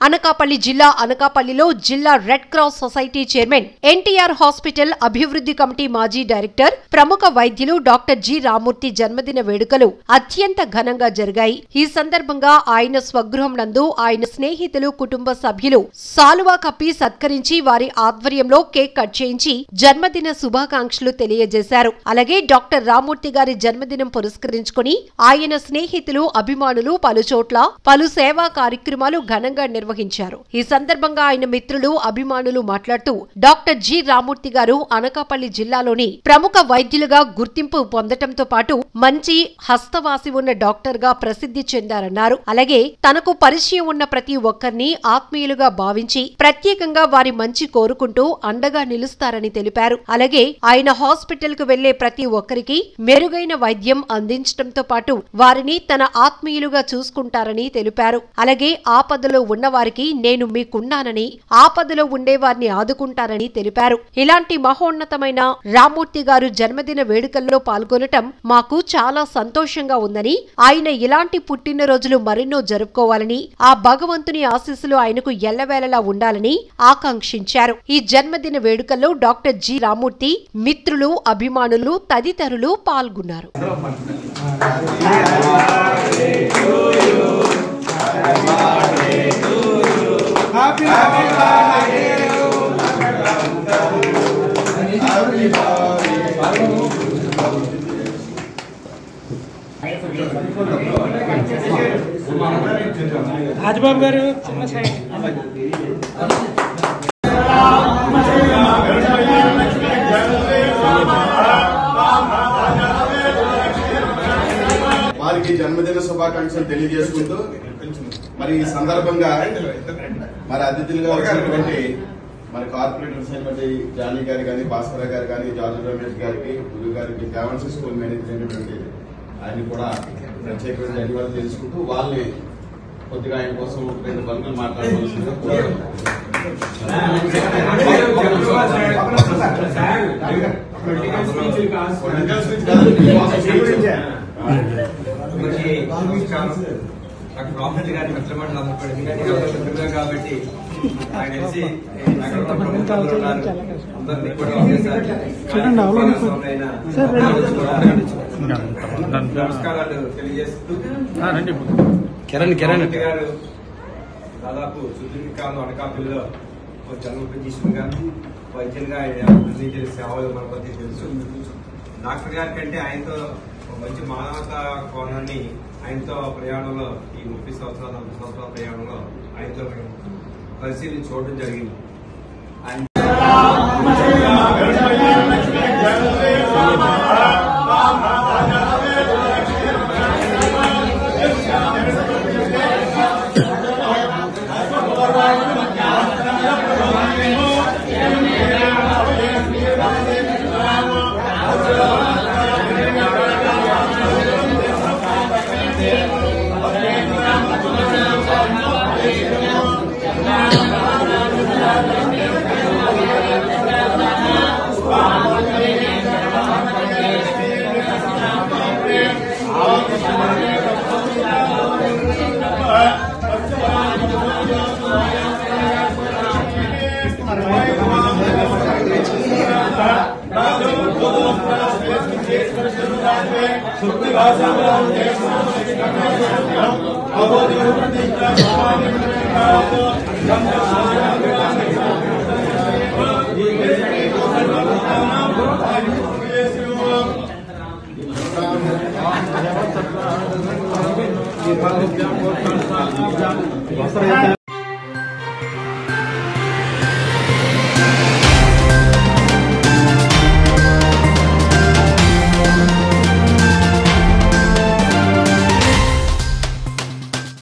అనకాపల్లి జిల్లా అనకాపల్లిలో జిల్లా red cross society chairman NTR hospital అభివృద్ధి కమిటీ మాజీ డైరెక్టర్ ప్రముఖ వైద్యులు డాక్టర్ జి రామూర్తి జన్మదిన వేడుకలు అత్యంత ఘనంగా జరిగాయి। ఈ సందర్భంగా ఆయన స్వగృహం నందు ఆయన స్నేహితులు కుటుంబ సభ్యులు సాలువా కప్పి సత్కరించి వారి ఆధ్వర్యంలో కేక్ కట్ చేయించి జన్మదిన శుభాకాంక్షలు తెలియజేశారు। అలాగే డాక్టర్ రామూర్తి గారి జన్మదినం పురస్కరించుకుని ఆయన స్నేహితులు అభిమానులు పలుచోట్ల పలు సేవా కార్యక్రమాలు ఘనంగా నిర్వహించారు। ఈ సందర్భంగా ఆయన మిత్రులు అభిమానులు మాట్లాడుతూ డాక్టర్ జి రామూర్తి గారు అనకాపల్లి జిల్లాలోని ప్రముఖ వైద్యులుగా గుర్తింపు పొందటంతో పాటు మంచి హస్తవాసి ఉన్న డాక్టర్ గా ప్రసిద్ధి చెందారన్నారు। అలాగే తనకు పరిచయం ఉన్న ప్రతి ఒక్కరిని ఆత్మీయులుగా భావించి ప్రత్యేకంగా వారి మంచి కోరుకుంటూ అండగా నిలుస్తారని తెలిపారు। అలాగే ఆయన హాస్పిటల్ కు వెళ్లే ప్రతి ఒక్కరికి మెరుగైన వైద్యం అందించడంతో పాటు వారిని తన ఆత్మీయులుగా చూసుకుంటారని తెలిపారు। అలాగే ఆపదలో ఉన్నవారికి నేను మీకున్నానని ఆపదలో ఉండేవారిని ఆదుకుంటారని తెలిపారు। ఇలాంటి మహోన్నతమైన రామూర్తి గారు జన్మదిన వేడుకల్లో పాల్గొనటం మాకు చాలా సంతోషంగా ఉందని ఆయన ఇలాంటి పుట్టినరోజులు మరెన్నో జరుపుకోవాలని ఆ భగవంతుని ఆశీస్సులు ఆయనకు ఎల్లవేళలా ఉండాలని ఆకాంక్షించారు। ఈ జన్మదిన వేడుకల్లో డాక్టర్ జి రామూర్తి మిత్రులు అభిమానులు తదితరులు పాల్గొన్నారు। రాజబాబు గారు చిన్న సైడ్ వారికి జన్మదిన శుభాకాంక్షలు తెలియజేసుకుంటూ మరి ఈ సందర్భంగా మరి అతిథులుగా వచ్చినటువంటి మరి కార్పొరేటర్స్ అయినటువంటి జానీ గారు కానీ భాస్కర్ గారు కానీ జార్జి రమేష్ గారికి గురు గారికి దేవాన్సీ స్కూల్ మేనేజర్ అయినటువంటి ఆయన కూడా ప్రత్యేకమైన ధన్యవాదాలు తెలుసుకుంటూ వాళ్ళని కొద్దిగా ఆయన కోసం రెండు పనులు మాట్లాడవలసిందిగా రామూర్తి గారి మిత్రమండలి అందరికీ కాబట్టి ఆయన తెలిసి అందరినీ కూడా నమస్కారాలు తెలియజేస్తూ కిరణ్ గారు దాదాపు సుదీర్ఘకాలం అనకాపల్లిలో జన్మప్రతిష్ఠగా వైద్యులుగా అన్ని సేవలు మనకు తెలుసు। డాక్టర్ గారి కంటే ఆయనతో మంచి మానవతా కోణాన్ని ఆయనతో ప్రయాణంలో ఈ 30 సంవత్సరాల 40 సంవత్సరాల ప్రయాణంలో ఆయనతో మేము పరిశీలించి చూడడం జరిగింది।